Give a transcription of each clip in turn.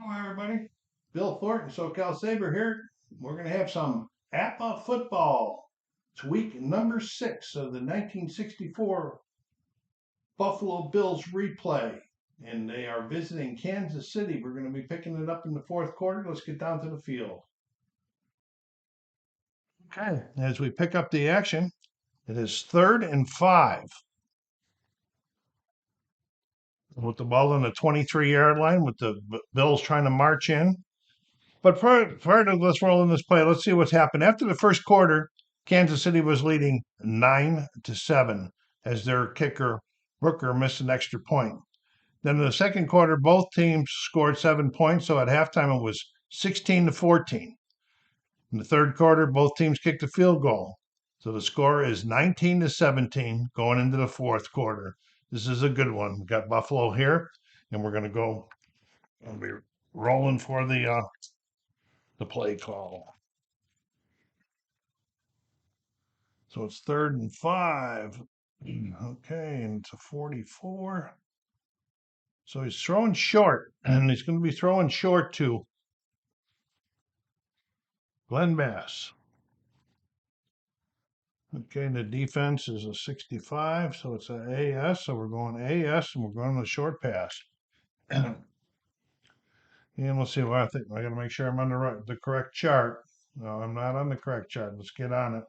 Hello, everybody. Bill Thornton, SoCal Saber here. We're going to have some APBA football. It's week number 6 of the 1964 Buffalo Bills replay, and they are visiting Kansas City. We're going to be picking it up in the fourth quarter. Let's get down to the field. Okay, as we pick up the action, it is 3rd and 5. With the ball on the 23-yard line, with the Bills trying to march in. But prior to let's roll in this play, let's see what's happened. After the first quarter, Kansas City was leading 9-7 as their kicker Rooker missed an extra point. Then in the second quarter, both teams scored 7 points, so at halftime it was 16-14. In the third quarter, both teams kicked a field goal. So the score is 19-17 going into the fourth quarter. This is a good one. We got Buffalo here, and we're going to go and be rolling for the play call. So it's 3rd and 5. Okay, and it's a 44. So he's throwing short, and he's going to be throwing short to Glenn Bass. Okay, the defense is a 65, so it's an AS, so we're going AS, and we're going to the short pass. And we'll see what I think. I got to make sure I'm on the correct chart. No, I'm not on the correct chart. Let's get on it.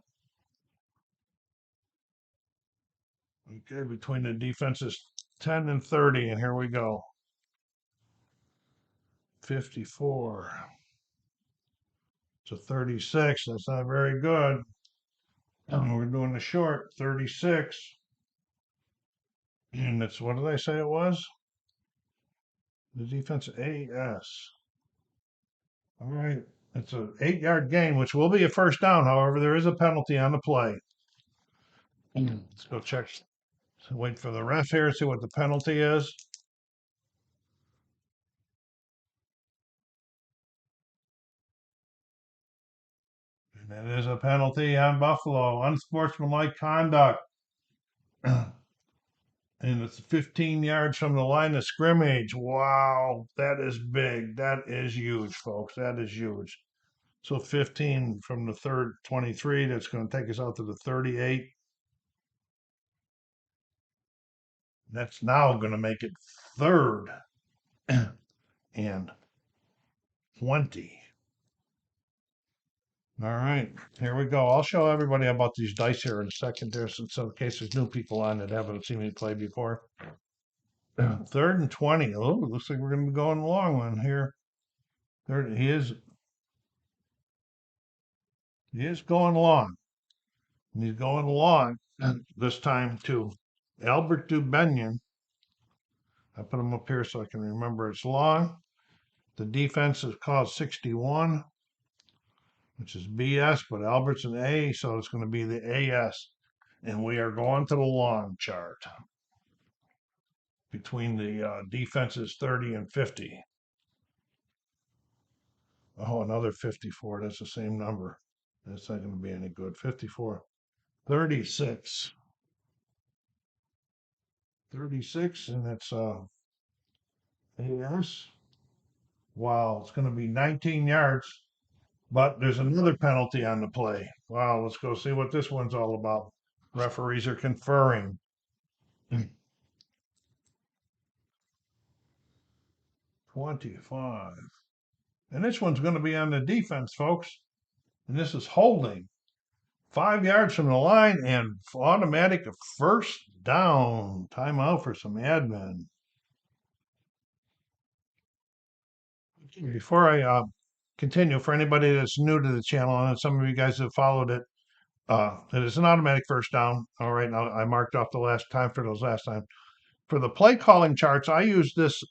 Okay, between the defenses 10 and 30, and here we go. 54 to 36. That's not very good. And we're doing the short 36. And it's, what did I say it was? The defense AS. All right. It's an 8-yard gain, which will be a first down. However, there is a penalty on the play. Let's go check. Wait for the ref here, see what the penalty is. And it is a penalty on Buffalo. Unsportsmanlike conduct. And it's 15 yards from the line of scrimmage. Wow, that is big. That is huge, folks. That is huge. So 15 from the third 23. That's going to take us out to the 38. That's now going to make it 3rd and 20. All right, here we go. I'll show everybody about these dice here in a second there, since in case there's new people on that haven't seen me play before. 3rd and 20. Oh, looks like we're going to be going a long one here. He is going long. And he's going long this time to Albert Dubenion. I put him up here so I can remember it's long. The defense is called 61, which is BS, but Albert's an A, so it's going to be the AS. And we are going to the long chart between the defenses 30 and 50. Oh, another 54. That's the same number. That's not going to be any good. 54. 36. 36, and it's AS. Wow, it's going to be 19 yards, but there's another penalty on the play. Wow, let's go see what this one's all about. Referees are conferring. 25. And this one's going to be on the defense, folks. And this is holding. 5 yards from the line and automatic first down. Timeout for some admin. Before I continue, for anybody that's new to the channel, and some of you guys have followed it, it is an automatic first down. All right, now I marked off the last time for those last time. For the play calling charts, I use this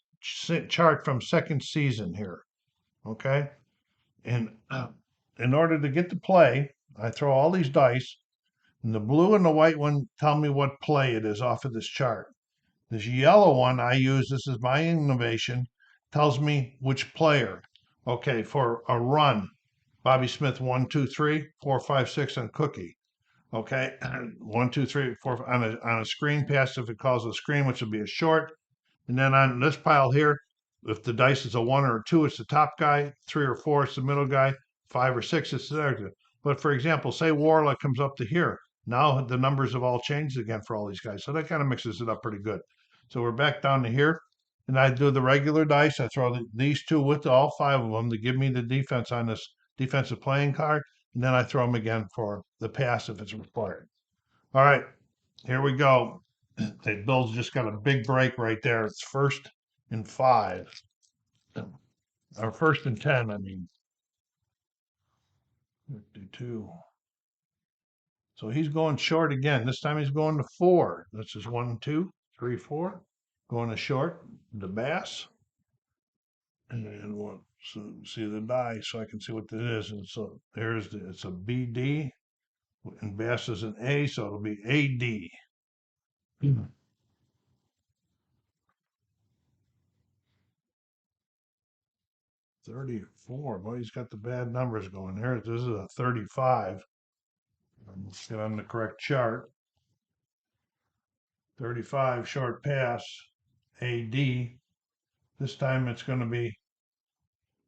chart from second season here. Okay, and in order to get the play, I throw all these dice, and the blue and the white one tell me what play it is off of this chart. This yellow one I use, this is my innovation, tells me which player. Okay, for a run, Bobby Smith 1, 2, 3, 4, 5, 6 on Cookie. Okay, 1, 2, 3, 4 on a screen pass if it calls a screen, which would be a short. And then on this pile here, if the dice is a 1 or a 2, it's the top guy. 3 or 4, it's the middle guy. 5 or 6, it's the other guy. But for example, say Warlock comes up to here. Now the numbers have all changed again for all these guys. So that kind of mixes it up pretty good. So we're back down to here. And I do the regular dice. I throw these two with all 5 of them to give me the defense on this defensive playing card. And then I throw them again for the pass if it's required. All right, here we go. Bill's just got a big break right there. It's 1st and 5. Or 1st and 10, I mean. 52. So he's going short again. This time he's going to 4. This is 1, 2, 3, 4. Going to short, the bass. And we'll see the die so I can see what it is. And so it's a BD. And bass is an A, so it'll be AD. 34. Well, he's got the bad numbers going there. This is a 35. Let's get on the correct chart. 35 short pass, AD. This time this is going to be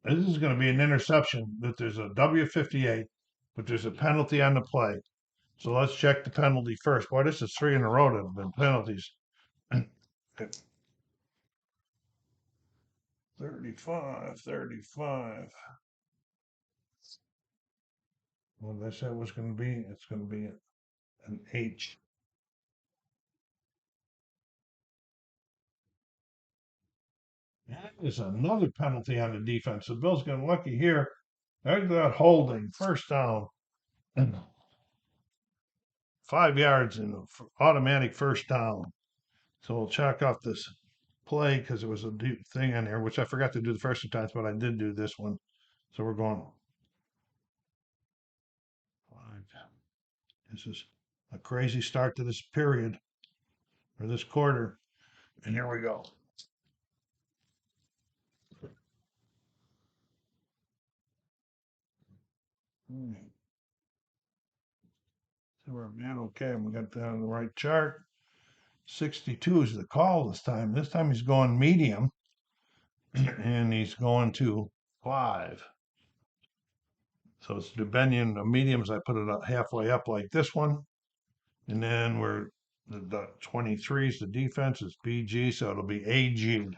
an interception, that there's a W58, but there's a penalty on the play. So let's check the penalty first. Boy, this is 3 in a row that have been penalties. 35. What did I say it was going to be? It's going to be an H. That is another penalty on the defense. The Bills getting lucky here. There's that holding, 1st down. 5 yards and automatic 1st down. So we'll check off this play because there was a deep thing in there, which I forgot to do the first 2 times, but I did do this one. So we're going 5. This is a crazy start to this period or this quarter. And here we go. So we're man, okay, we got that on the right chart. 62 is the call this time. This time he's going medium, and he's going to 5. So it's Dubenian, the mediums. I put it up halfway up like this one, and then the 23 is the defense. It's BG, so it'll be AG. Can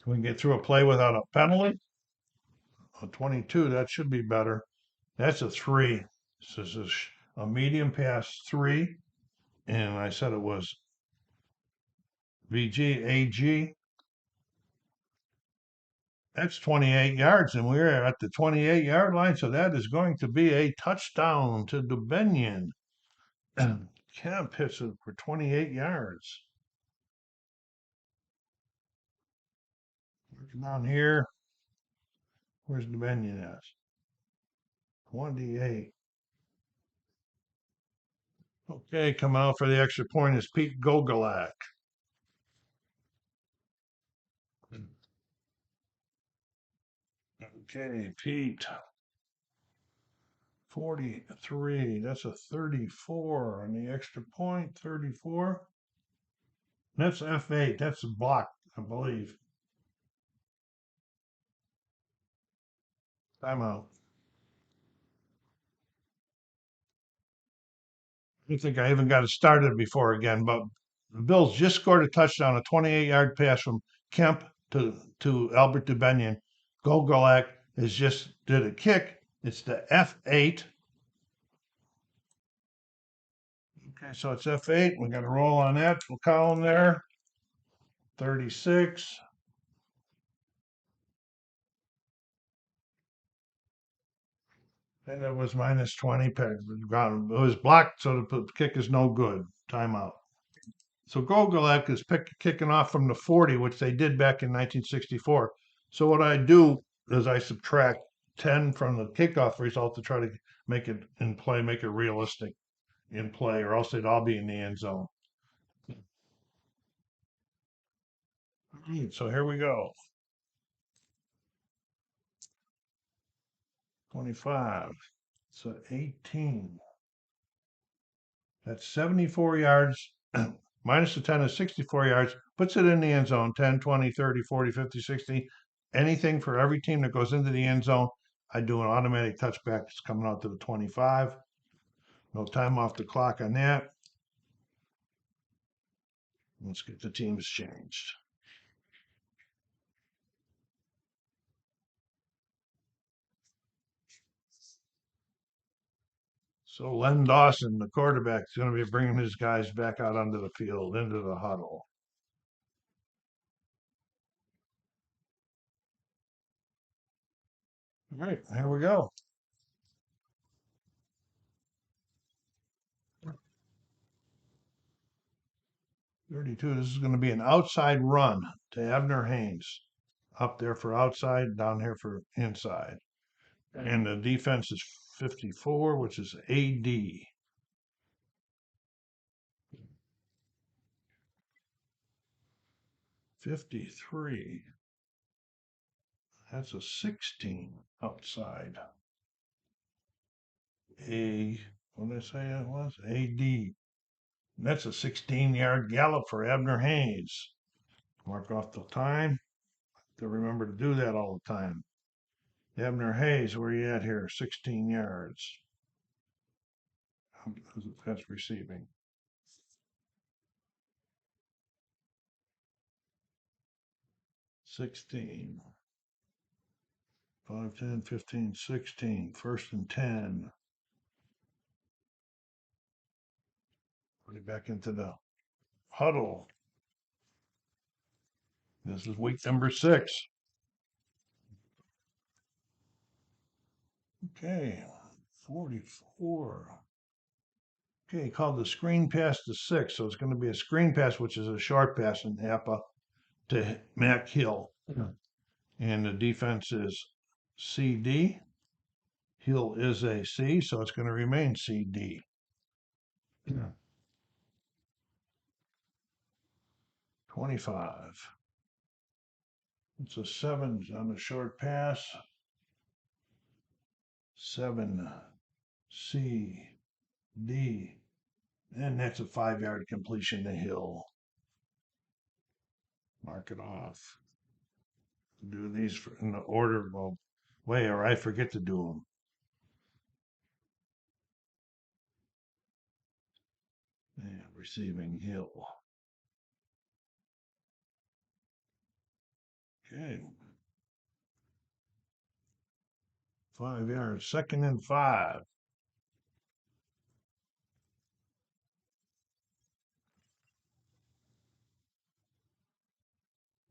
we get through a play without a penalty? A 22, that should be better. That's a 3. So this is a medium pass 3, and I said it was VG, AG. That's 28 yards, and we're at the 28-yard line, so that is going to be a touchdown to Dubenian. Kemp hits it for 28 yards. Working down here. Where's Dubenian at? 28. Okay, coming out for the extra point is Pete Gogolak. Okay, Pete. 43. That's a 34 on the extra point. 34. That's F8. That's a block, I believe. Timeout. I don't think I even got it started before again, but the Bills just scored a touchdown, a 28-yard pass from Kemp to Albert Dubenian. Gogolak has just did a kick. It's the F8. Okay, so it's F8. We got a roll on that column there. 36. And it was minus 20. It was blocked, so the kick is no good. Timeout. So Gogolak is kicking off from the 40, which they did back in 1964. So what I do is I subtract 10 from the kickoff result to try to make it in play, make it realistic in play, or else they'd all be in the end zone. So here we go. 25. So 18. That's 74 yards Minus the 10 is 64 yards, puts it in the end zone, 10, 20, 30, 40, 50, 60. Anything for every team that goes into the end zone, I do an automatic touchback. It's coming out to the 25. No time off the clock on that. Let's get the teams changed. So Len Dawson, the quarterback, is going to be bringing his guys back out onto the field, into the huddle. All right, here we go. 32, this is going to be an outside run to Abner Haynes. Up there for outside, down here for inside. And the defense is 54, which is AD. 53. That's a 16 outside. What did I say it was? AD. That's a 16-yard gallop for Abner Haynes. Mark off the time. To remember to do that all the time. Abner Hayes, where you at here? 16 yards. That's receiving. 16. 5, 10, 15, 16. First and 10. Put it back into the huddle. This is week number 6. Okay, 44. Okay, called the screen pass to 6. So it's going to be a screen pass, which is a short pass in APBA to Mac Hill. And the defense is CD. Hill is a C, so it's going to remain CD. 25. It's a 7 on the short pass. 7 C D. And that's a 5-yard completion to Hill. Mark it off. Do these in the order way, or I forget to do them. And receiving Hill. Okay. 5 yards, 2nd and 5.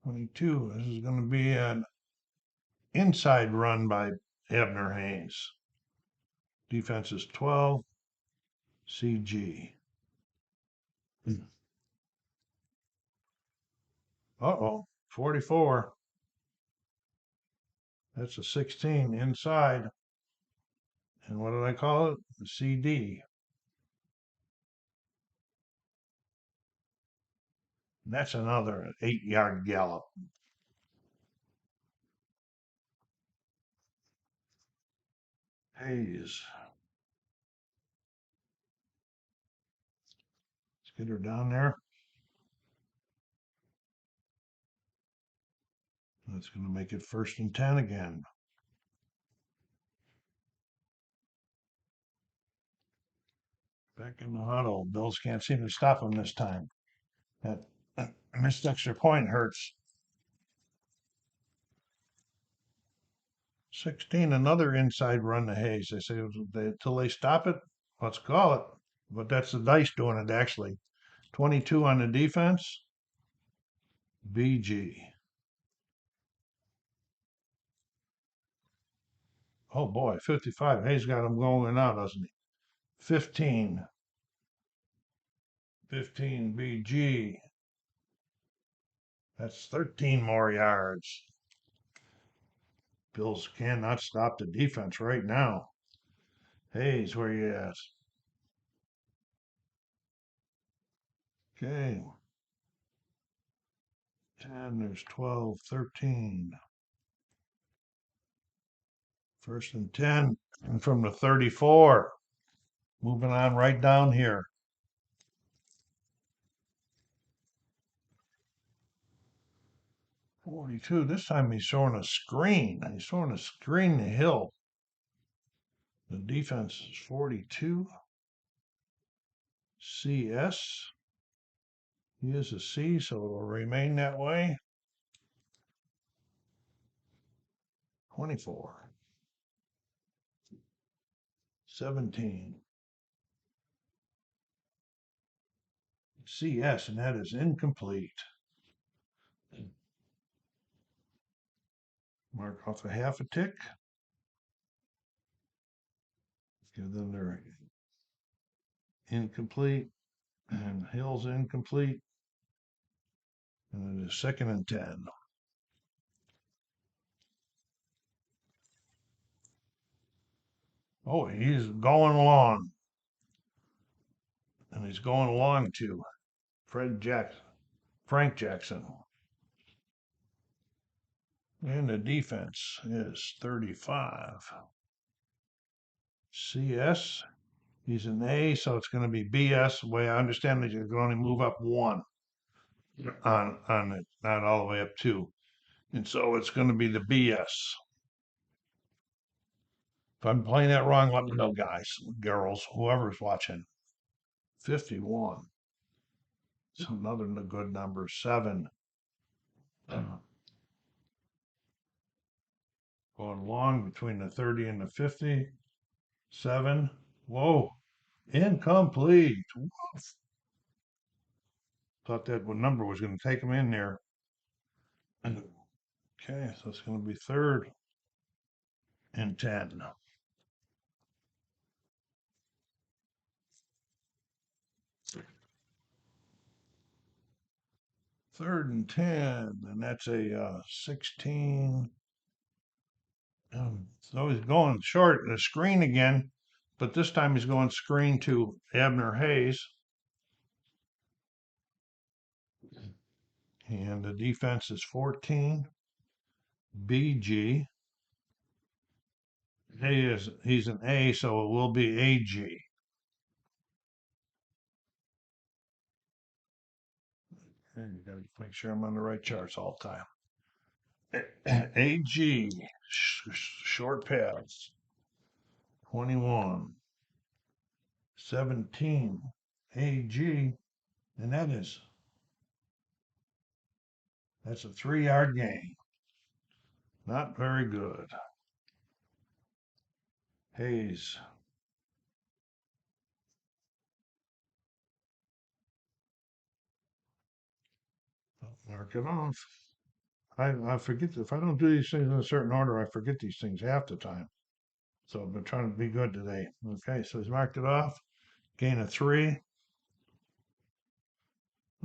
This is going to be an inside run by Abner Haynes. Defense is 12. CG. Uh-oh, 44. That's a 16 inside. And what did I call it? The CD. That's another 8-yard gallop. Hayes. Let's get her down there. That's going to make it 1st and 10 again. Back in the huddle. Bills can't seem to stop him this time. That missed extra point hurts. 16, another inside run to Hayes. They say till they stop it, let's call it. But that's the dice doing it, actually. 22 on the defense. BG. Oh boy, 55. Hayes got him going now, doesn't he? 15. 15 BG. That's 13 more yards. Bills cannot stop the defense right now. Hayes, where you at? Okay. 10, there's 12, 13. 1st and 10. And from the 34. Moving on right down here. 42. This time he's throwing a screen. He's throwing a screen to Hill. The defense is 42. CS. He is a C, so it will remain that way. 24. 17. CS, and that is incomplete. Mark off a half a tick. Give them their incomplete, and Hill's incomplete. And it is 2nd and 10. Oh, he's going along. And he's going along to Frank Jackson. And the defense is 35. CS, he's an A, so it's going to be BS. The way I understand it, you can only move up one on it, not all the way up two. And so it's going to be the BS. If I'm playing that wrong, let me know, guys, girls, whoever's watching. 51. It's another good number. 7. Going long between the 30 and the 50. 7. Whoa. Incomplete. Woof. Thought that number was going to take him in there. Okay, so it's going to be 3rd and 10. 3rd and 10, and that's a 16. So he's going short the screen again, but this time he's going screen to Abner Hayes. And the defense is 14. BG. He's an A, so it will be AG. And you got to make sure I'm on the right charts all the time. AG, short pass. 21. 17. AG, and that's a 3-yard gain. Not very good. Hayes. Mark it off. I forget if I don't do these things in a certain order, I forget these things half the time. So I've been trying to be good today. Okay, so he's marked it off. Gain of 3.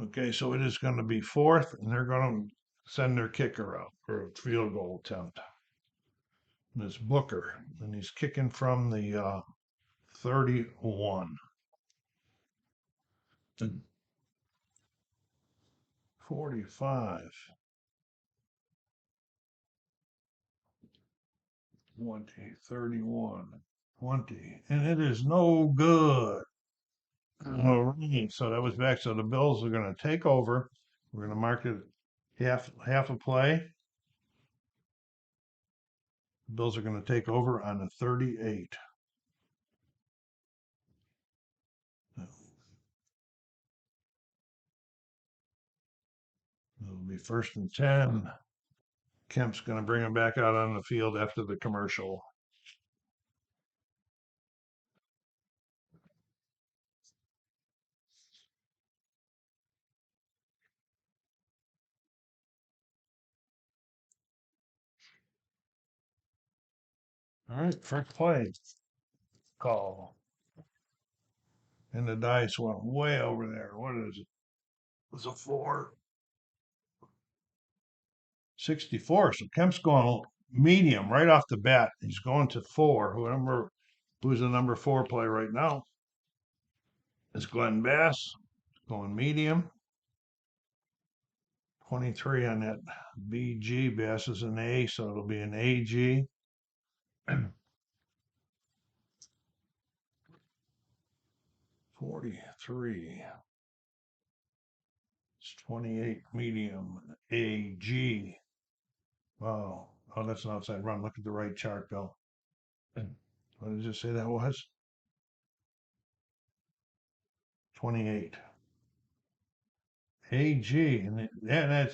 Okay, so it is going to be 4th, and they're going to send their kicker out for a field goal attempt. And it's Booker, and he's kicking from the 31. 45. 20, 31, 20, and it is no good. All right, so that was back. So the Bills are going to take over. We're going to mark it half a play. The Bills are going to take over on the 38. It'll be 1st and 10. Kemp's going to bring him back out on the field after the commercial. All right, first play call. And the dice went way over there. What is it? It's a 4. 64. So Kemp's going medium right off the bat. He's going to 4. Who's the number 4 play right now? It's Glenn Bass going medium. 23 on that BG. Bass is an A, so it'll be an AG. 43. It's 28 medium AG. Wow. Oh, that's an outside run. Look at the right chart, Bill. What did you say that was? 28. AG. And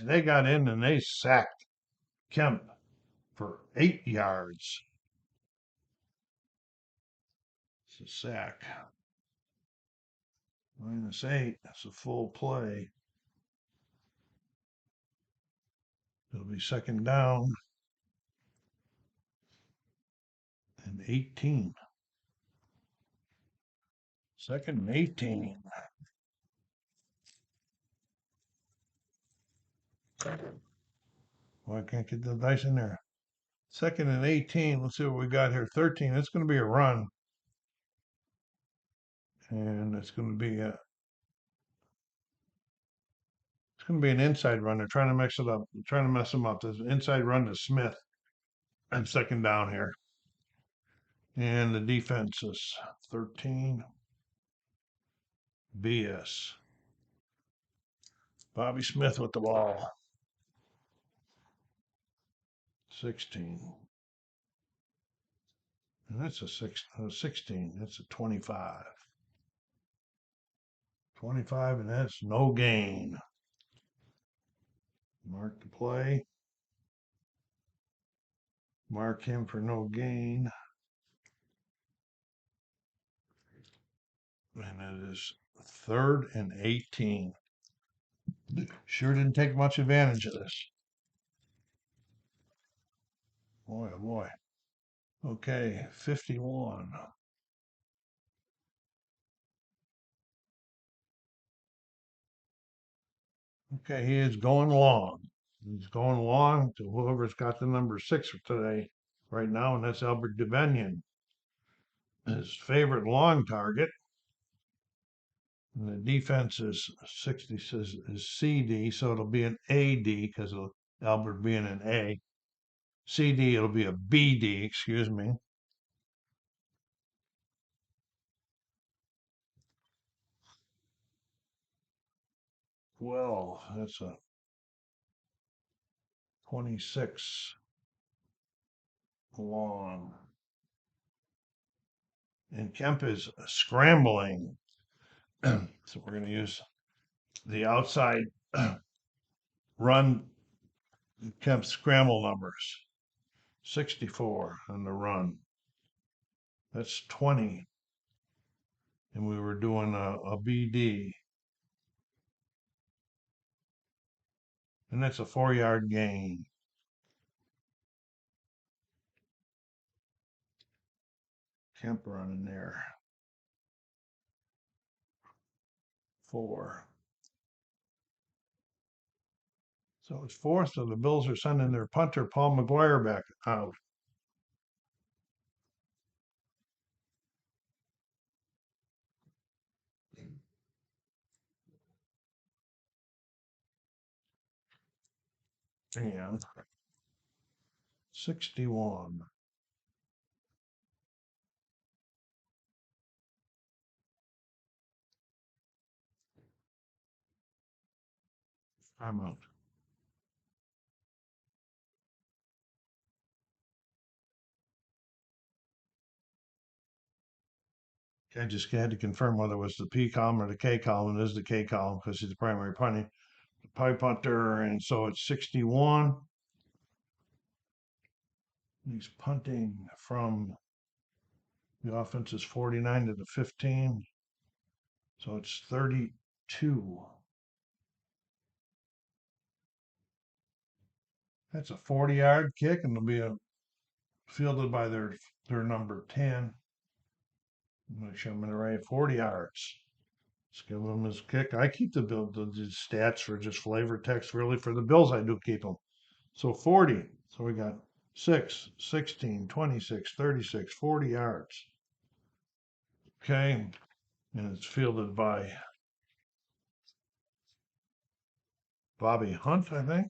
they got in and they sacked Kemp for 8 yards. It's a sack. -8. That's a full play. It'll be second down and 18. Second and 18. Well, I can't get the dice in there. Second and 18. Let's see what we got here. 13. It's going to be a run. And it's going to be an inside run. They're trying to mix it up. They're trying to mess them up. There's an inside run to Smith. And second down here. And the defense is 13. BS. Bobby Smith with the ball. 16. And that's a 16. That's a 25. 25, and that's no gain. Mark the play. Mark him for no gain. And it is 3rd and 18. Sure didn't take much advantage of this. Boy, oh boy. Okay, 51. Okay, he is going long. He's going long to whoever's got the number 6 for today right now, and that's Albert Devenian. His favorite long target. And the defense is 60 says is CD, so it'll be an AD because of Albert being an A. CD, it'll be a BD, excuse me. Well, that's a 26 long. And Kemp is scrambling. So we're going to use the outside run Kemp scramble numbers. 64 on the run. That's 20. And we were doing a BD. And that's a 4-yard gain. Kemp running there. 4. So it's 4th, so the Bills are sending their punter, Paul McGuire, back out. And 61. Timeout. I just had to confirm whether it was the P column or the K column. It is the K column because he's the primary punter, and so it's 61. He's punting from the offense is 49 to the 15, so it's 32. That's a 40-yard kick, and it'll be fielded by their number 10. Make sure I'm in the right 40 yards. Let's give him his kick. I keep the stats for just flavor text. Really, for the Bills, I do keep them. So 40. So we got 6, 16, 26, 36, 40 yards. Okay. And it's fielded by Bobby Hunt, I think.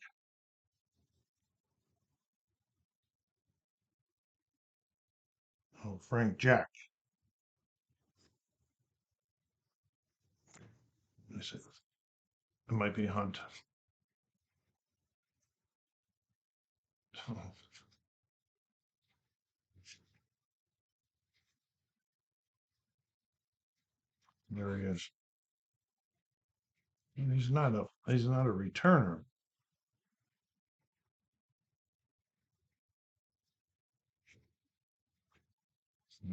Oh, Frank Jack. It might be Hunt. There he is. He's not a returner.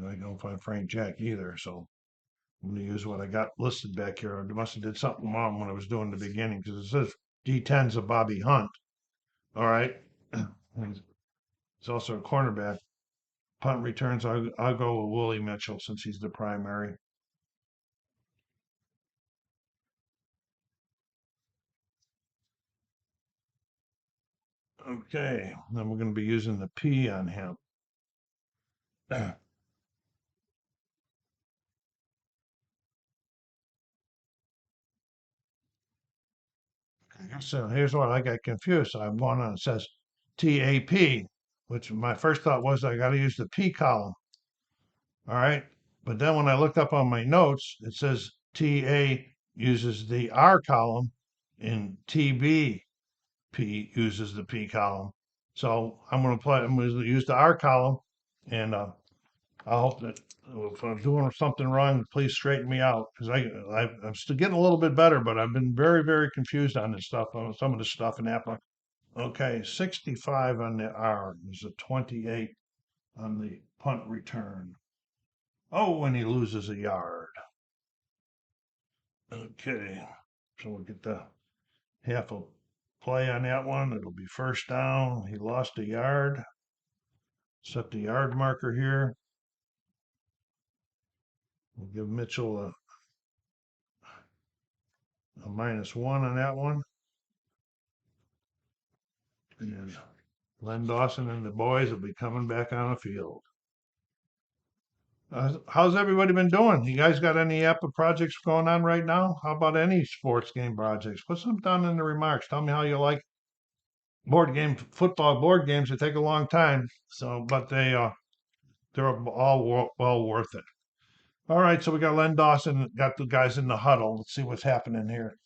I don't find Frank Jack either, so I'm gonna use what I got listed back here. I must have did something wrong when I was doing the beginning because it says D10's a Bobby Hunt. All right. He's also a cornerback. Punt returns, I'll go with Willie Mitchell since he's the primary. Okay, then we're going to be using the P on him. So here's what I got confused. So I'm going on, it says TAP, which my first thought was I got to use the P column. All right. But then when I looked up on my notes, it says TA uses the R column and TBP uses the P column. So I'm going to use the R column, and I hope that if I'm doing something wrong, please straighten me out because I'm still getting a little bit better, but I've been very, very confused on this stuff, on some of the stuff in APBA. Okay, 65 on the R. There's a 28 on the punt return. Oh, when he loses a yard. Okay, so we'll get the half a play on that one. It'll be first down. He lost a yard. Set the yard marker here. We'll give Mitchell a -1 on that one. And Len Dawson and the boys will be coming back on the field. How's everybody been doing? You guys got any APBA projects going on right now? How about any sports game projects? Put some down in the remarks. Tell me how you like football board games. They take a long time, so but they're all well worth it. All right, so we got Len Dawson, got the guys in the huddle. Let's see what's happening here.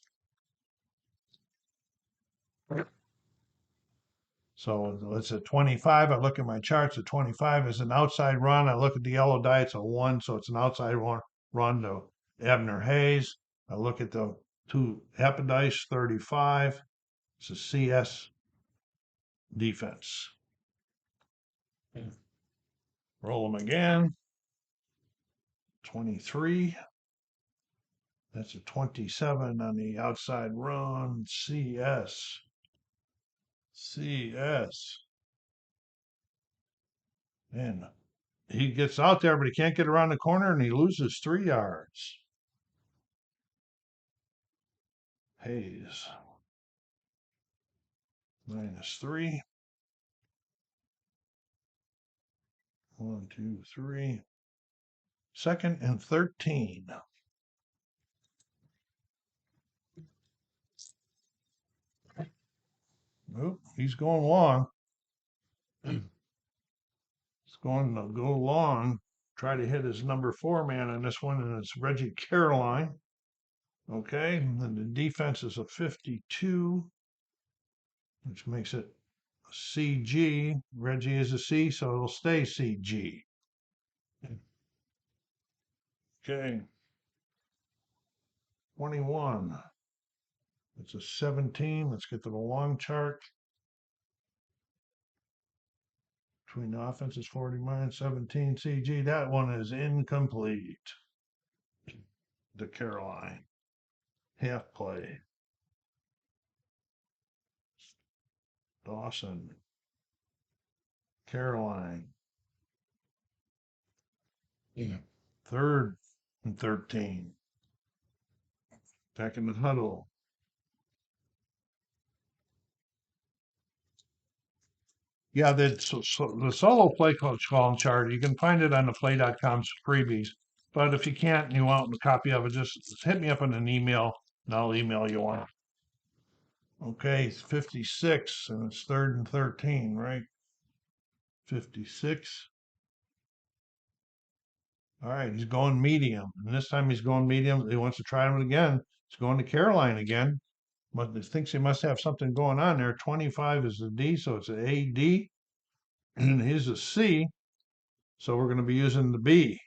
So it's a 25. I look at my charts. A 25 is an outside run. I look at the yellow die. It's a 1, so it's an outside run to Abner Hayes. I look at the 2 dice, 35. It's a CS defense. Roll them again. 23. That's a 27 on the outside run. CS. And he gets out there, but he can't get around the corner and he loses 3 yards. Hayes. -3. 1, 2, 3. 2nd and 13. Oh, he's going long. He's going to go long. Try to hit his number 4 man on this one, and it's Reggie Caroline. Okay, and then the defense is a 52, which makes it CG. Reggie is a C, so it'll stay CG. Okay. 21. It's a 17. Let's get to the long chart. Between the offense is 40 minus 17 CG. That one is incomplete. The Caroline. Half play. Dawson. Caroline. 3rd and 13. Back in the huddle. Yeah, the solo play call chart, you can find it on the play.com's freebies. But if you can't and you want a copy of it, just hit me up in an email and I'll email you one. Okay, it's 56 and it's 3rd and 13, right? 56. All right, he's going medium. And this time he's going medium. He wants to try him again. He's going to Caroline again. But he thinks he must have something going on there. 25 is the D, so it's an AD. And he's a C, so we're going to be using the B.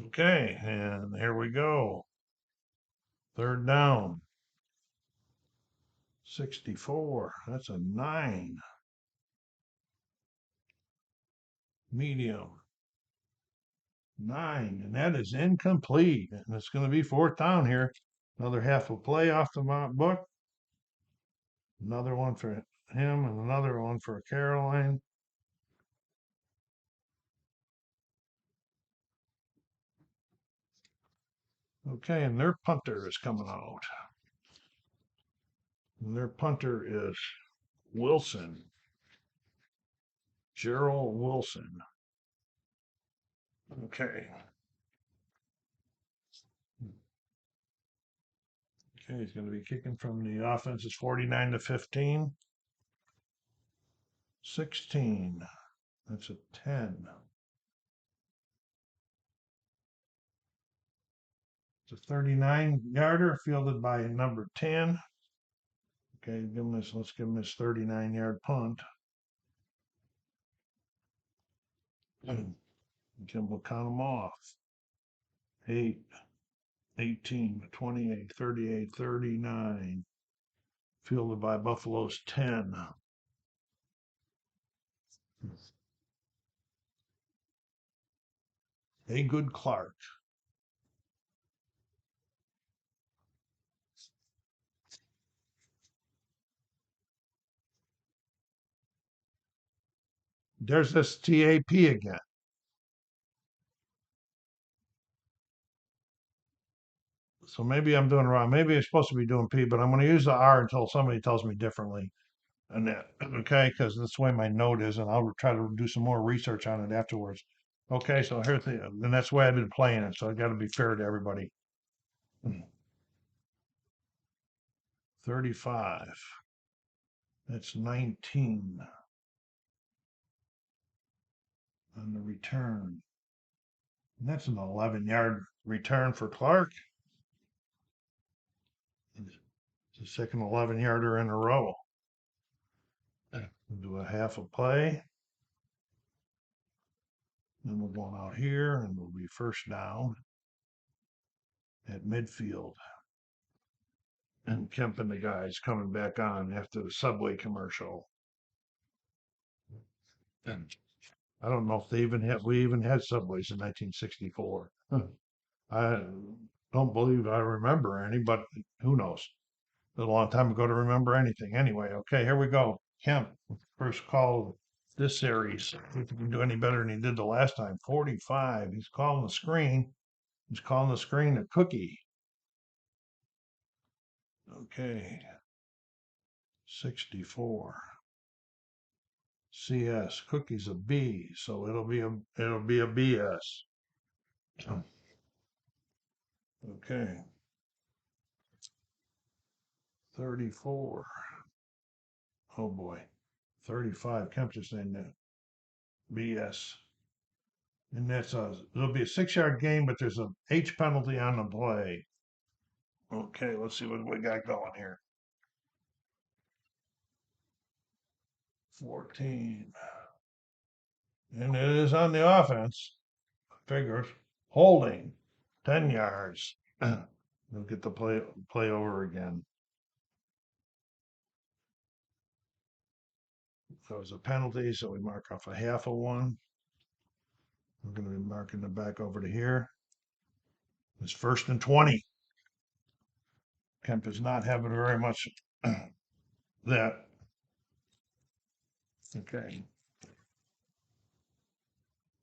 Okay, and here we go. Third down. 64. That's a 9. Medium. 9. And that is incomplete. And it's going to be fourth down here. Another half a play off the book. Another one for him and another one for Caroline. Okay, and their punter is coming out. And their punter is Wilson. Gerald Wilson. Okay. Okay, he's going to be kicking from the offense. It's 49 to 15. 16. That's a 10. It's a 39-yarder fielded by number 10. Okay, let's give him this 39-yard punt. And we'll count them off. 8, 18, 28, 38, 39. Fielded by Buffalo's 10. A good Clark. There's this TAP again. So maybe I'm doing it wrong. Maybe it's supposed to be doing P, but I'm going to use the R until somebody tells me differently. And that, okay, because that's the way my note is, and I'll try to do some more research on it afterwards. Okay, so here's and that's the way I've been playing it. So I got to be fair to everybody. 35. That's 19 on the return. And that's an 11-yard return for Clark. It's the second 11-yarder in a row. We'll do a half a play. Then we're going out here and we'll be first down at midfield. And Kemp and the guys coming back on after the Subway commercial. And I don't know if we even had Subways in 1964. I don't believe I remember any, but who knows? A long time ago to remember anything. Anyway, okay, here we go. Kemp, first call of this series. See if he can do any better than he did the last time. 45. He's calling the screen. He's calling the screen a cookie. Okay. 64. CS. Cookie's a B, so it'll be a BS. Okay. 34. Oh boy. 35. Kemp just saying that. BS. And it'll be a 6-yard game, but there's a H penalty on the play. Okay, let's see what we got going here. 14. And it is on the offense. Figures. Holding. 10 yards. We'll get the play over again. That was a penalty, so we mark off a half of one. We're going to be marking it back over to here. It's 1st and 20. Kemp is not having very much that. Okay.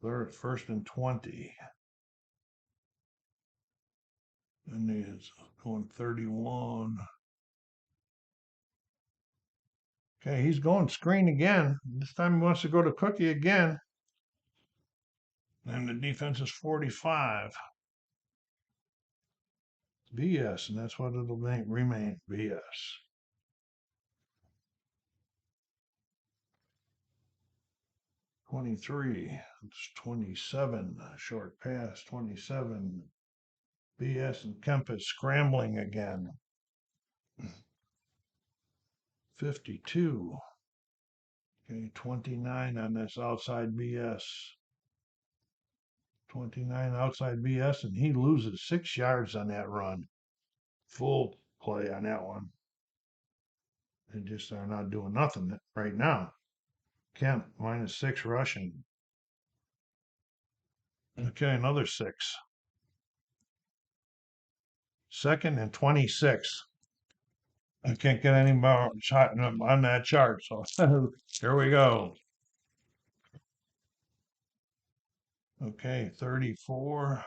1st and 20. And he's going 31. Okay, he's going screen again. This time he wants to go to Cookie again. And the defense is 45. BS, and that's what it'll remain, BS. 23. It's 27. Short pass, 27. BS, and Kemp is scrambling again. 52. Okay, 29 on this outside BS. 29 outside BS, and he loses 6 yards on that run. Full play on that one. They just are not doing nothing right now. Kemp, -6 rushing. Okay, another 6. 2nd and 26. I can't get any more shot on that chart, so here we go. Okay, 34.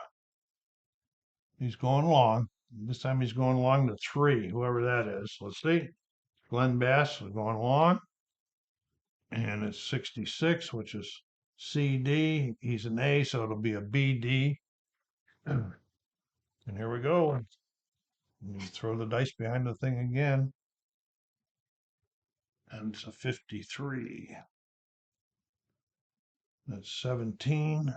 He's going long. This time he's going long to 3, whoever that is. Let's see. Glenn Bass is going long. And it's 66, which is CD. He's an A, so it'll be a BD. And here we go. You throw the dice behind the thing again. And it's a 53. That's 17.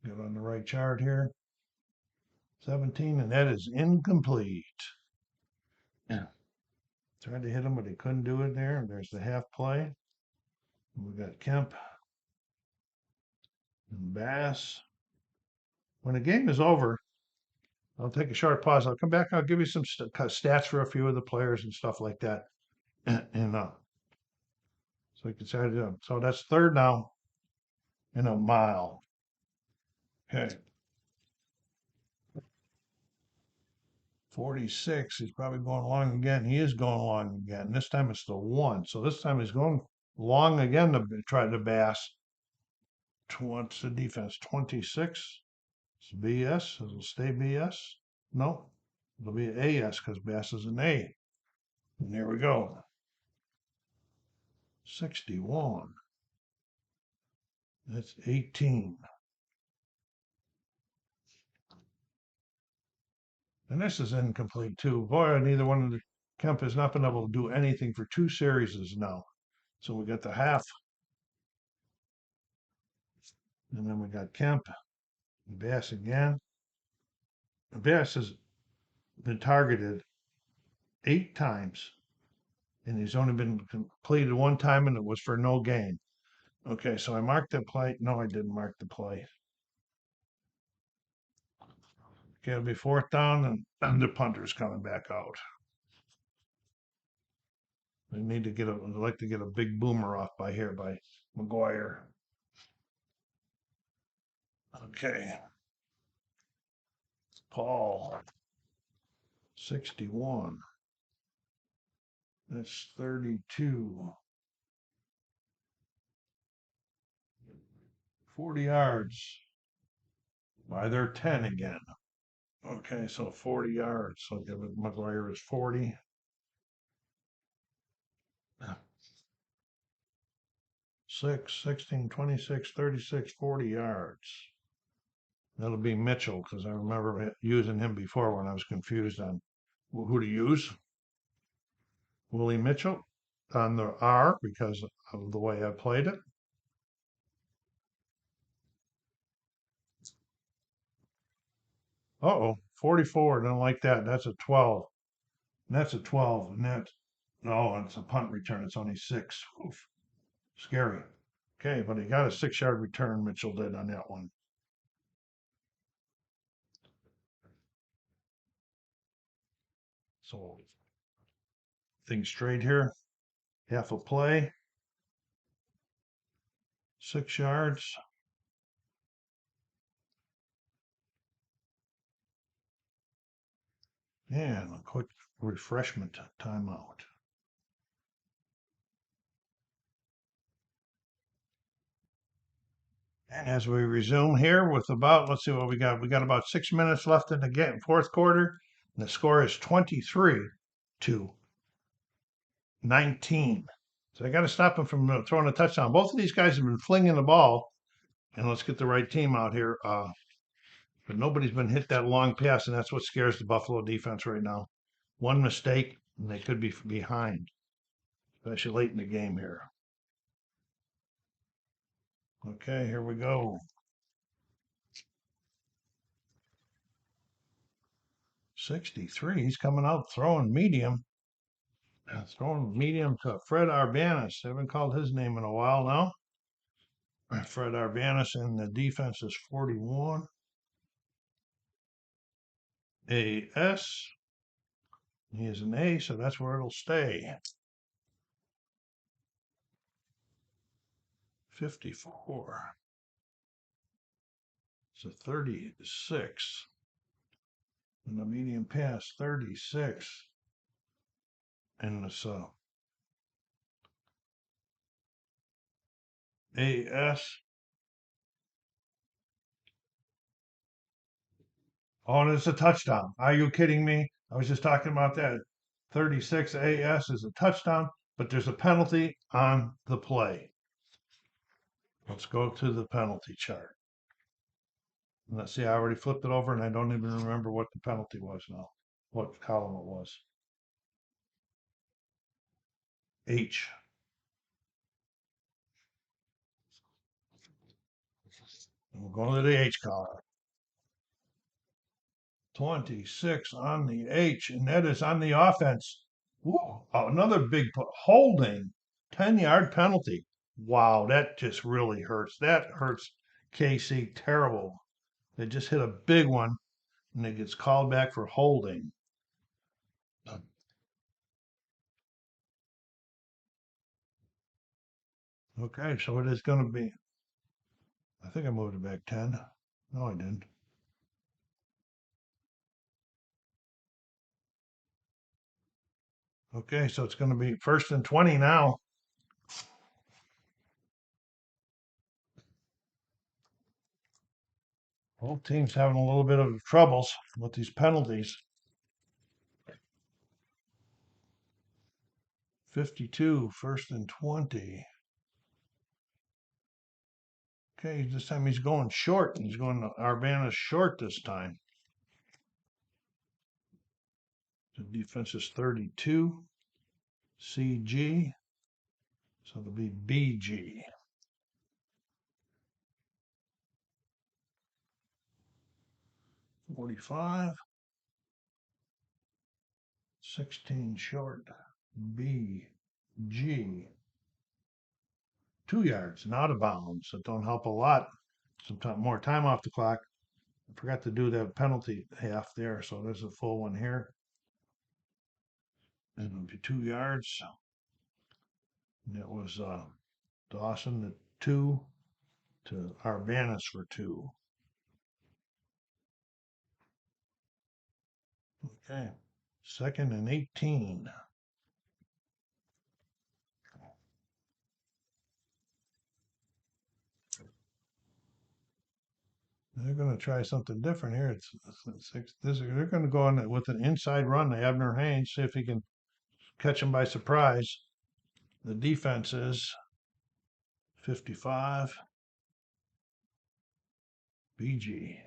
Get on the right chart here. 17, and that is incomplete. Yeah. Tried to hit him, but he couldn't do it there. And there's the half play. And we got Kemp and Bass. When the game is over, I'll take a short pause. I'll come back. I'll give you some stats for a few of the players and stuff like that. And so you can say, so that's 3rd now in a mile. Okay. 46. He's probably going long again. He is going long again. This time it's the 1. So this time he's going long again to try to Bass. What's the defense? 26. It's BS. It'll stay BS. No, it'll be AS because Bass is an A. And there we go. 61. That's 18. And this is incomplete too. Boy, neither one of the Kemp has not been able to do anything for 2 series now. So we got the half. And then we got Kemp, Bass again. Bass has been targeted 8 times. And he's only been completed 1 time, and it was for no gain. Okay, so I marked the play. No, I didn't mark the play. Okay, it'll be 4th down, and the punter's coming back out. They need to get I'd like to get a big boomer off by here by McGuire. Okay. Paul. 61. That's 32. 40 yards. Why, they're 10 again. Okay, so 40 yards. So give it McGuire is 40. 6, 16, 26, 36, 40 yards. That'll be Mitchell because I remember using him before when I was confused on who to use. Willie Mitchell on the R because of the way I played it. Uh-oh, 44. Don't like that. That's a 12. And that's a 12. And that's, no, it's a punt return. It's only 6. Oof. Scary. Okay, but he got a 6-yard return, Mitchell did on that one. So things straight here. Half a play. 6 yards. And a quick refreshment timeout. And as we resume here with about, let's see what we got. We got about 6 minutes left in the game, 4th quarter. And the score is 23-19. So I got to stop him from throwing a touchdown. Both of these guys have been flinging the ball. And let's get the right team out here. But nobody's been hit that long pass, and that's what scares the Buffalo defense right now. One mistake, and they could be behind, especially late in the game here. Okay, here we go. 63. He's coming out throwing medium. Throwing medium to Fred Arbanis. Haven't called his name in a while now. Fred Arbanis, and the defense is 41. AS. He is an A, so that's where it'll stay. 54. It's a 36. And the medium pass, 36. And this AS. Oh, and it's a touchdown. Are you kidding me? I was just talking about that. 36 AS is a touchdown, but there's a penalty on the play. Let's go to the penalty chart. And let's see, I already flipped it over and I don't even remember what the penalty was now, what column it was. H. We're going to the H column. 26 on the H, and that is on the offense. Whoa, another big holding, 10-yard penalty. Wow, that just really hurts. That hurts KC terrible. They just hit a big one, and it gets called back for holding. Okay, so it is going to be. I think I moved it back 10. No, I didn't. Okay, so it's going to be 1st and 20 now. Both teams having a little bit of troubles with these penalties. 52, 1st and 20. Okay, this time he's going short. He's going to Arbanis short this time. The defense is 32. CG. So it'll be BG. 45. 16 short. BG. 2 yards and out of bounds. That don't help a lot. Some more time off the clock. I forgot to do that penalty half there, so there's a full one here. And it'll be 2 yards. And it was Dawson the 2 to Arbanis for 2. Okay, 2nd and 18. They're going to try something different here. They're going to go on with an inside run to Abner Haynes, see if he can catch him by surprise. The defense is 55. BG.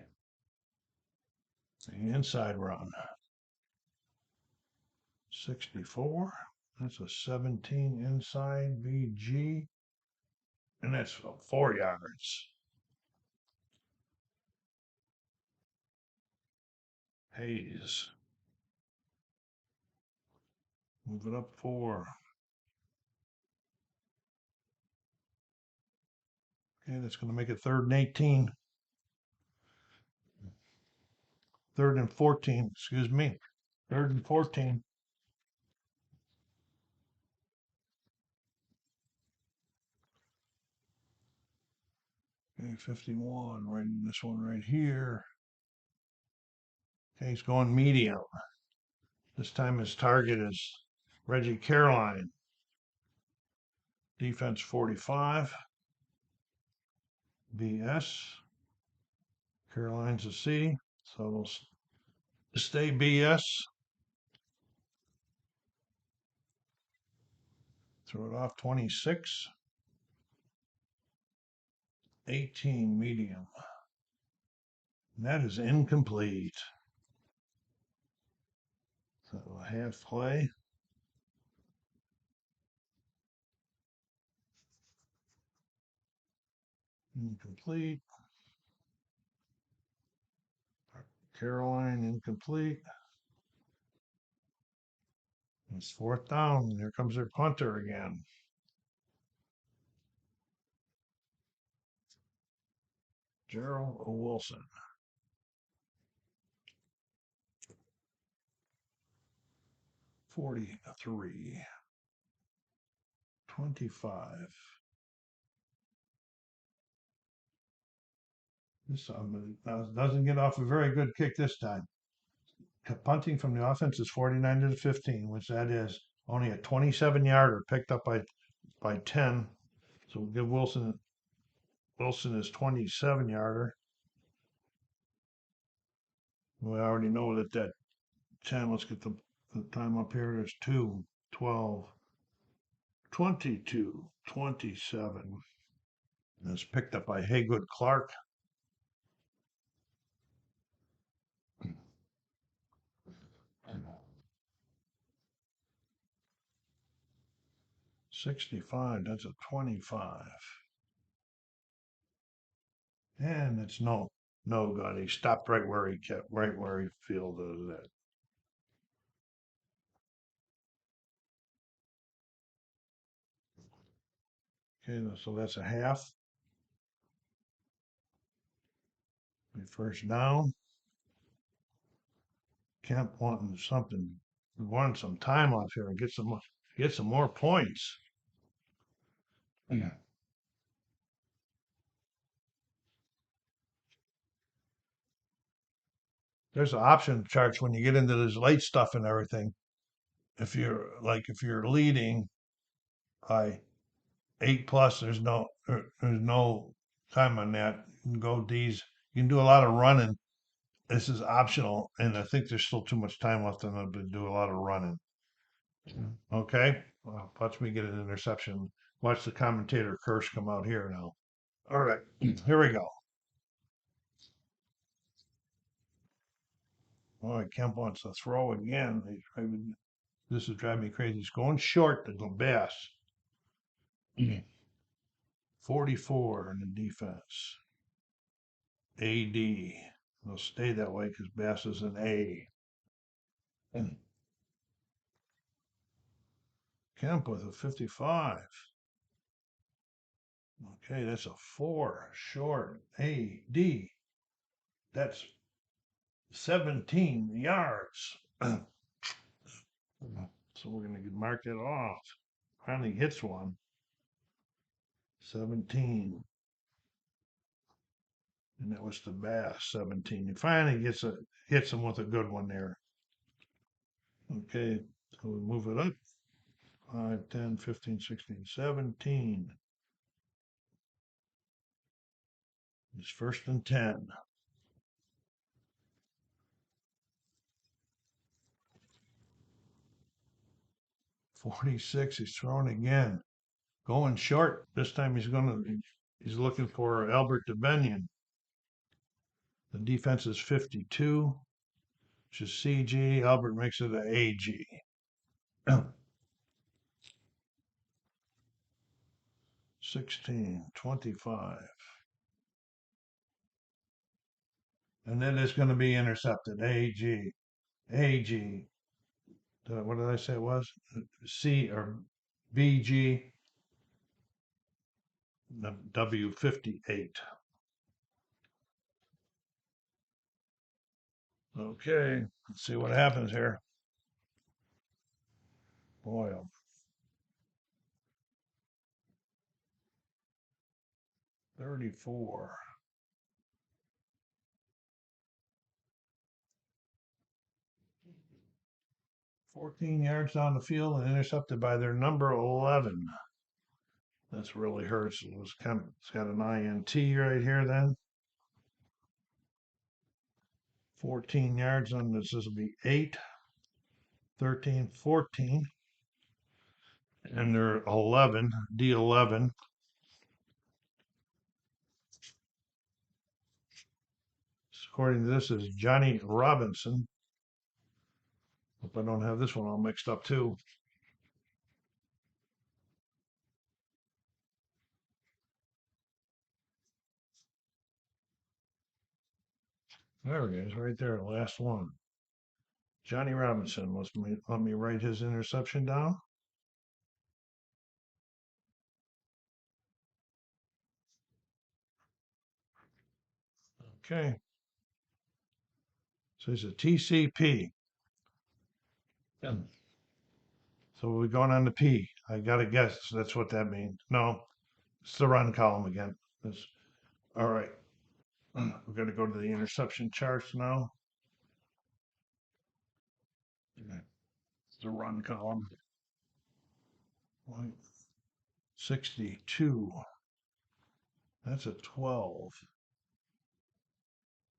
The inside run. 64. That's a 17 inside BG. And that's 4 yards. Hayes. Move it up 4. Okay, that's going to make it 3rd and 18. 3rd and 14, excuse me. 3rd and 14. Okay, 51, right in this one right here. Okay, he's going medium. This time his target is Reggie Caroline. Defense 45. BS. Caroline's a C, so it'll stay BS. Throw it off 26. 18 medium. And that is incomplete. So a half play. Incomplete. Caroline incomplete. It's fourth down. Here comes their punter again. Gerald Wilson. 43. 25. This doesn't get off a very good kick this time. Punting from the offense is 49 to 15, which that is only a 27-yarder picked up by 10. So we'll give Wilson his 27-yarder. We already know that 10. Let's get the time up here. There's 2, 12, 22, 27. And it's picked up by Haygood Clark. 65, that's a 25. And it's no good. He stopped right where he fielded it. Okay, so that's a half. First down. Kemp wanting some time off here and get some more points. Yeah. There's an option charts when you get into this late stuff and everything. If you're leading by 8+, there's no time on that. You can go D's. You can do a lot of running. This is optional, and I think there's still too much time left in them to do a lot of running. Okay, well, watch me get an interception. Watch the commentator curse come out here now. All right, here we go. Boy, Kemp wants to throw again. This is driving me crazy. He's going short to the Bass. 44 in the defense. AD. It'll stay that way because Bass is an A. And Kemp with a 55. Okay, that's a 4 short. AD. That's 17 yards. So we're going to mark it off. Finally hits one. 17. And that was the Bass, 17. He finally hits him with a good one there. Okay, so we move it up. 5, 10, 15, 16, 17. It's 1st and 10. 46, he's throwing again. Going short. This time he's looking for Albert DeBenion. The defense is 52, which is CG. Albert makes it an AG. 16, 25. And then it's going to be intercepted. AG. AG. What did I say it was? C or BG. W58. Okay, let's see what happens here. Boy, 34. 14 yards down the field and intercepted by their number 11. That's really hurts. It's got an INT right here then. 14 yards on this. This will be 8, 13, 14. And they're 11, D11. According to this is Johnny Robinson. Hope I don't have this one all mixed up too. There he is, right there, last one. Johnny Robinson. Let me write his interception down. Okay. So he's a TCP. Yeah. So we're going on to P. I got to guess that's what that means. No, it's the run column again. All right. We're going to go to the interception charts now. It's the run column. 62. That's a 12.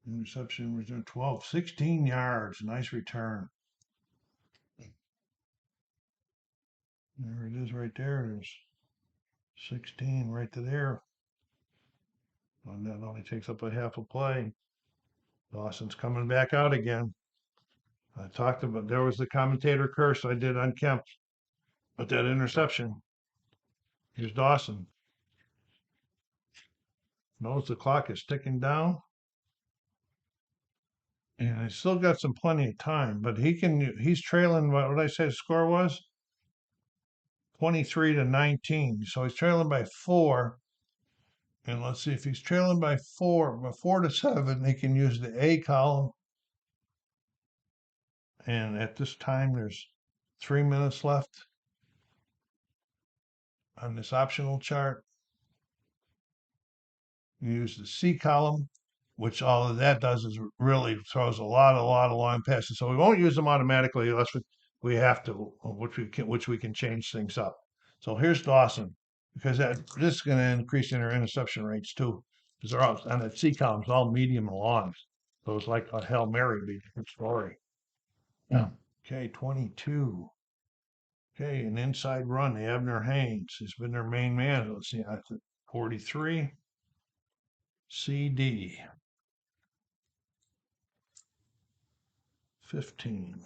Interception return 12. 16 yards. Nice return. There it is right there. There's 16 right to there. And that only takes up a half a play. Dawson's coming back out again. I talked about there was the commentator curse I did on Kemp, but that interception. Here's Dawson. Knows the clock is ticking down. And he's still got some plenty of time, but he's trailing what did I say the score was? 23-19. So he's trailing by 4. And let's see if he's trailing by 4-7, they can use the A column. And at this time, there's 3 minutes left on this optional chart. You use the C column, which all of that does is really throws a lot of long passes. So we won't use them automatically unless we have to, which we can change things up. So here's Dawson, because this is going to increase their interception rates too, because they're all on that C column, it's all medium and long. So it's like a Hail Mary story. Yeah. Okay, 22. Okay, an inside run, the Abner Haynes has been their main man. Let's see, 43. CD. 15.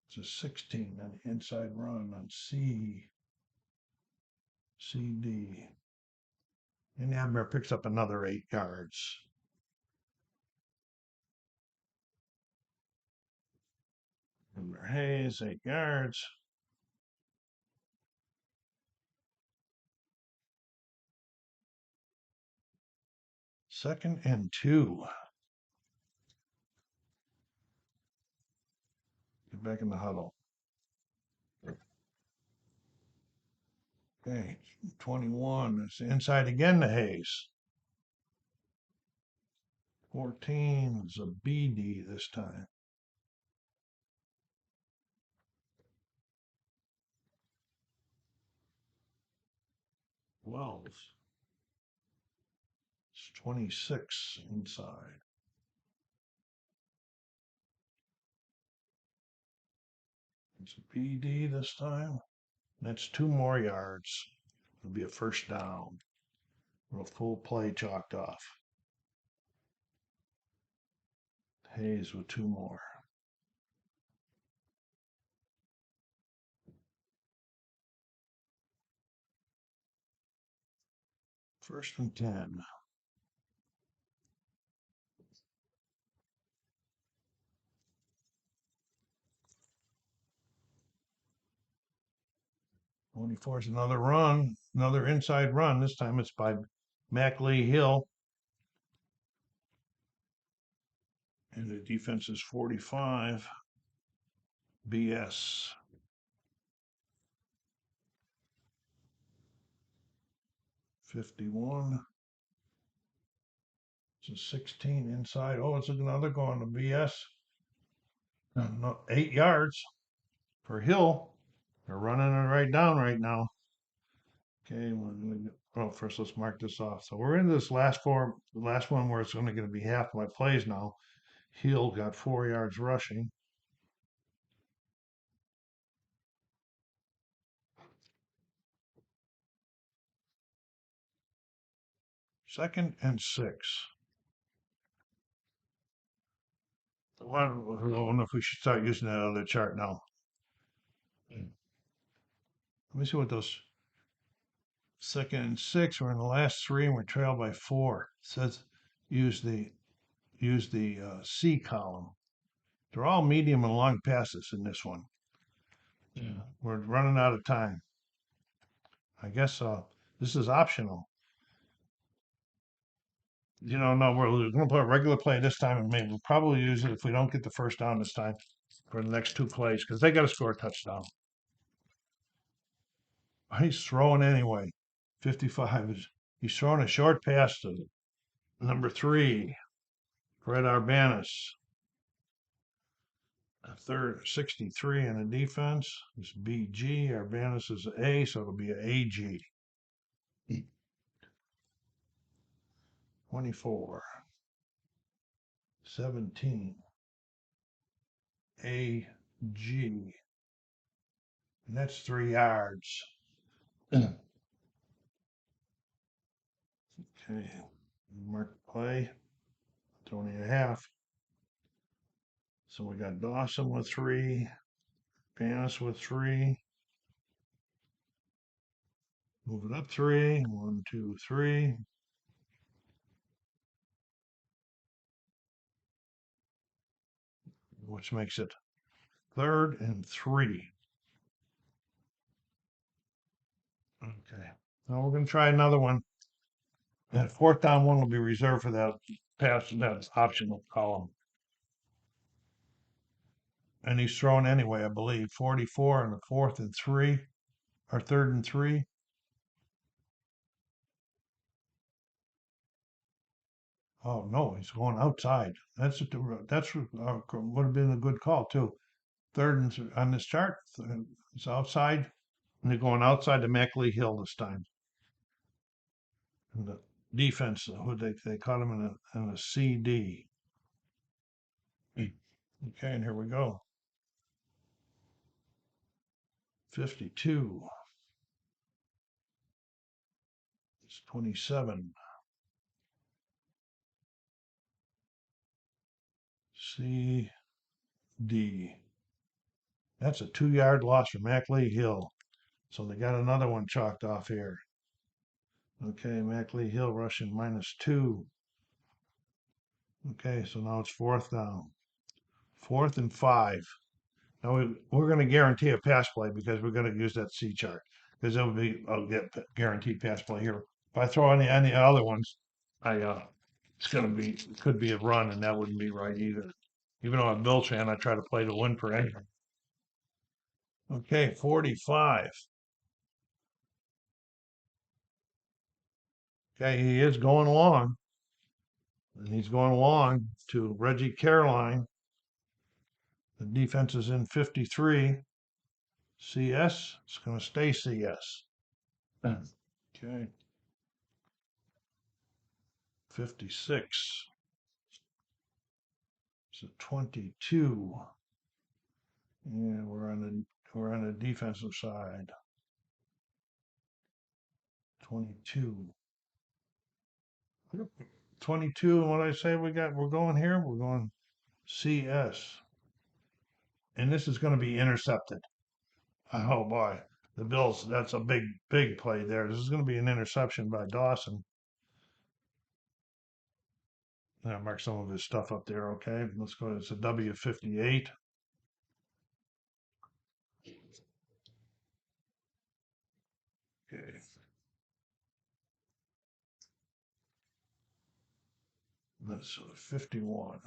It's a 16 on the inside run on CD. And Abner picks up another 8 yards. Abner Hayes, 8 yards. Second and 2. Get back in the huddle. Okay, 21. It's inside again to Hayes. 14 is a BD this time. Wells. It's 26 inside. It's a BD this time. That's 2 more yards. It'll be a first down. Or a full play chalked off. Hayes with 2 more. First and 10. Only force another run, another inside run. This time it's by Mackley Hill. And the defense is 45. BS. 51. It's a 16 inside. Oh, it's another going to BS. No, 8 yards for Hill. They're running it right down right now. Okay, well, first let's mark this off. So we're in this last one where it's only going to be half my plays now. Hill got 4 yards rushing. Second and 6. I don't know if we should start using that other chart now. Let me see what those second and 6. We're in the last 3 and we're trailed by 4. It says use the C column. They're all medium and long passes in this one. Yeah. We're running out of time. I guess this is optional. No, we're going to play a regular play this time, and maybe we'll probably use it if we don't get the first down this time for the next two plays because they got to score a touchdown. He's throwing anyway. 55. He's throwing a short pass to number 3, Fred Arbanis. Third, 63 in the defense. It's BG. Arbanis is A, so it'll be an AG. 24. 17. AG. And that's 3 yards. Okay. Mark play. 20.5. So we got Dawson with 3. Panis with 3. Move it up 3. 1, 2, 3. Which makes it 3rd and 3. Okay. Now we're going to try another one. That 4th down one will be reserved for that pass, that optional column. And he's throwing anyway, I believe. 44 and the 4th and 3, or 3rd and 3. Oh no, he's going outside. That's would have been a good call too. 3rd and on this chart, it's outside, and they're going outside to MacLeay Hill this time. And the defense, they caught him in a CD. Okay, and here we go. 52. It's 27. CD. That's a 2-yard loss for MacLeay Hill. So they got another one chalked off here. Okay, MacLeay Hill rushing -2. Okay, so now it's 4th down. 4th and 5. Now we're going to guarantee a pass play because we're going to use that C chart because I'll get guaranteed pass play here. If I throw any other ones, could be a run, and that wouldn't be right either. Even though I'm a Bills fan, I try to play to win for anything. Okay, 45. Okay, he is going along. And he's going along to Reggie Caroline. The defense is in 53. CS. It's going to stay CS. Okay. 56. So 22. Yeah, we're on the defensive side. 22. 22, and what I say we're going here? We're going CS. And this is going to be intercepted. Oh boy. The Bills, that's a big play there. This is going to be an interception by Dawson. I'll mark some of his stuff up there, okay? Let's go. It's a W58. Okay. That's 51.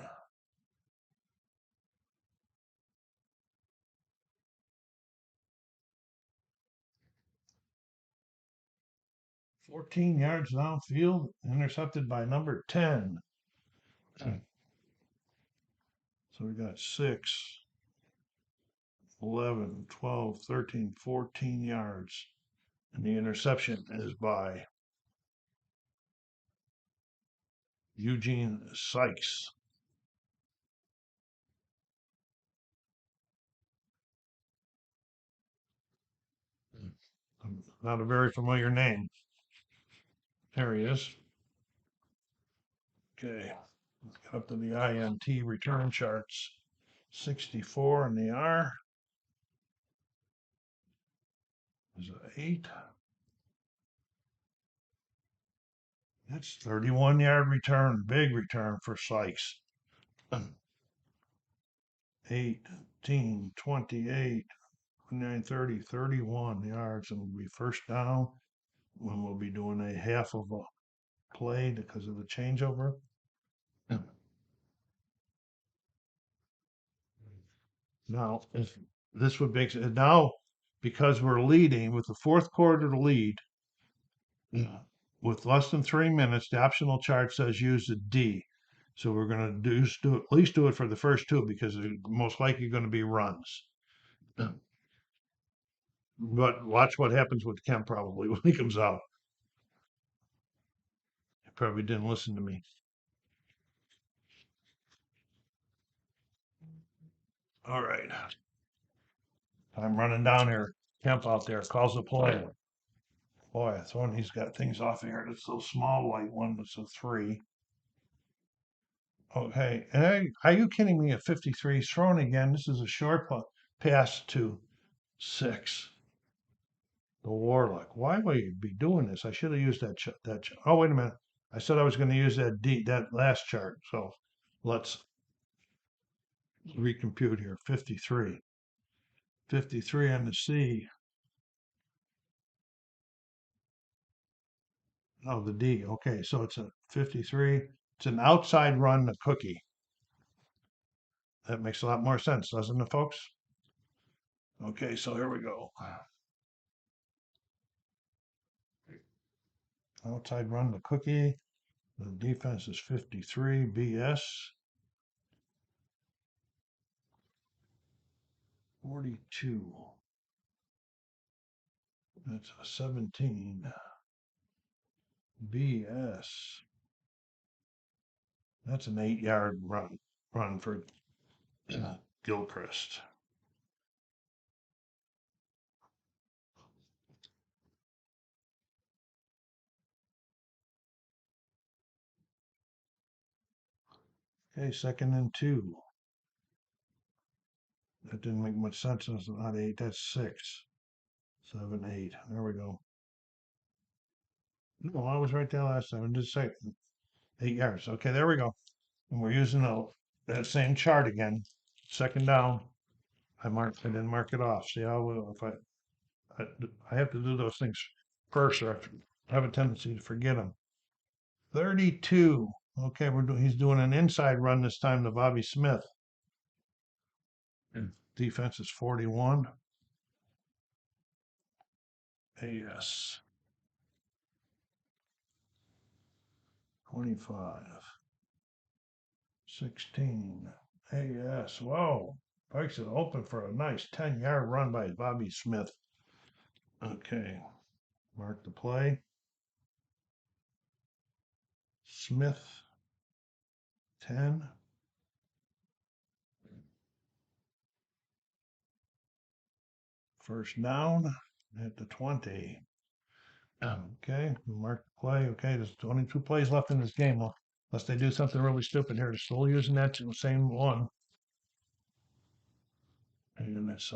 "14 yards downfield, intercepted by number 10. So we got 6, 11, 12, 13, 14 yards. And the interception is by Eugene Sykes. Not a very familiar name. There he is. Okay, let's get up to the INT return charts. 64 in the R. Is an 8. That's 31-yard return. Big return for Sykes. 18, 28, 29, 30, 31 yards, and will be first down when we'll be doing a half of a play because of the changeover. Now, if this would make now, because we're leading with the fourth quarter to lead, with less than 3 minutes, the optional chart says use a D. So we're going to at least do it for the first two because they're most likely going to be runs. But watch what happens with Kemp probably when he comes out. He probably didn't listen to me. All right. I'm running down here. Kemp out there calls the play. Boy, that's one he's got things off here. It's so small, light one. It's a 3. Okay. And are you kidding me? At 53, he's throwing again. This is a short pass to 6. The Warlock. Why would you be doing this? I should have used that. Oh, wait a minute. I said I was going to use that last chart. So let's recompute here. 53. 53 on the C. Oh, the D. Okay, so it's a 53. It's an outside run, the cookie. That makes a lot more sense, doesn't it, folks? Okay, so here we go. Outside run, the cookie. The defense is 53. BS. 42. That's a 17. BS. That's an 8-yard run for Gilchrist. Okay, 2nd and 2. That didn't make much sense. That's not 8. That's 6. 7, 8. There we go. No, I was right there last time. I did say 8 yards. Okay, there we go. And we're using that same chart again. 2nd down. I didn't mark it off. See how if I have to do those things first, or I have a tendency to forget them. 32. Okay, he's doing an inside run this time to Bobby Smith. Defense is 41. AS 25. 16. AS. Whoa. Pikes it open for a nice 10-yard run by Bobby Smith. Okay. Mark the play. Smith 10. First down at the 20. Okay, mark the play. Okay, there's 22 plays left in this game. Well, unless they do something really stupid here, they're still using that same one. And it's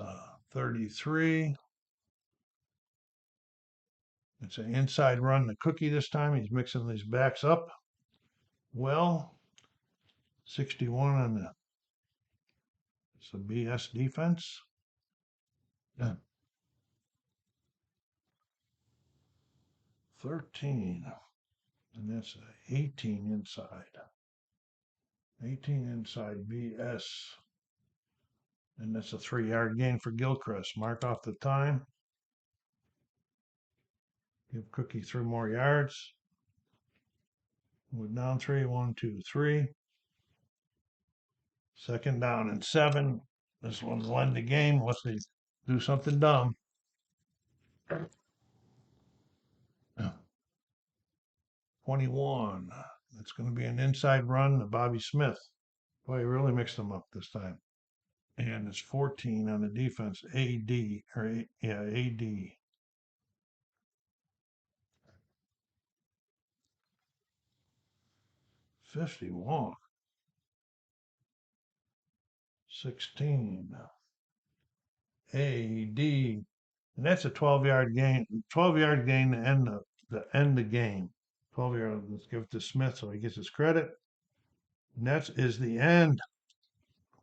33. It's an inside run, the cookie this time. He's mixing these backs up. Well, 61 on it's a BS defense. Yeah. 13. And that's 18 inside. 18 inside BS. And that's a 3-yard gain for Gilchrist. Mark off the time. Give Cookie 3 more yards. We're down 3. 1, 2, 3. 2nd down and 7. This one's will end the game unless they do something dumb. 21. That's going to be an inside run to Bobby Smith. Boy, he really mixed them up this time. And it's 14 on the defense. AD. 51. 16. AD. And that's a 12-yard gain. 12-yard gain to end the game. 12-yard. Let's give it to Smith so he gets his credit. And that is the end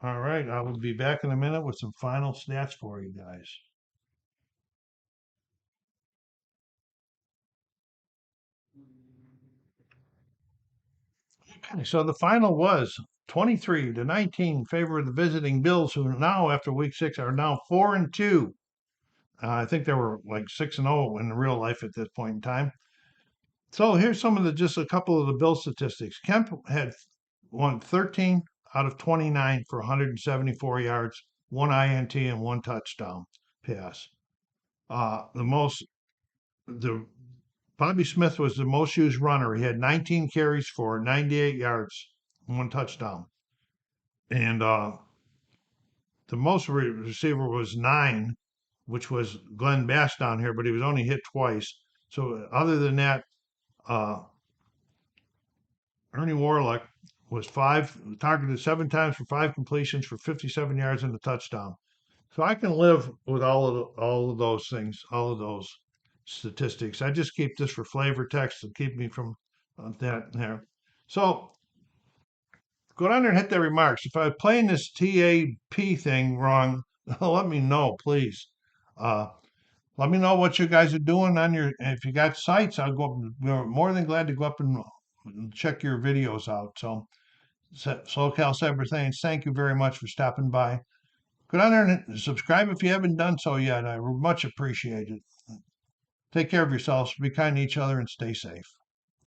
All right, I will be back in a minute with some final stats for you guys. Okay, so the final was 23-19 in favor of the visiting Bills, who now, after week 6, are now 4-2. I think they were like 6-0 in real life at this point in time. So here's some of the just a couple of the Bill statistics. Kemp had won 13 out of 29 for 174 yards, one INT, and one touchdown pass. The most the Bobby Smith was the most used runner. He had 19 carries for 98 yards, one touchdown, and the most receiver was 9, which was Glenn Bass down here, but he was only hit twice. So other than that, uh, Ernie Warlock was targeted 7 times for 5 completions for 57 yards and a touchdown. So I can live with all of those things, all of those statistics. I just keep this for flavor text and keep me from that there. So go down there and hit the remarks. If I'm playing this TAP thing wrong, let me know, please. Uh, Let me know what you guys are doing on your. If you got sites, I'll go. We're more than glad to go up and check your videos out. So, SoCal Cyber Things, thank you very much for stopping by. Go down there and subscribe if you haven't done so yet. I much appreciate it. Take care of yourselves, be kind to each other, and stay safe.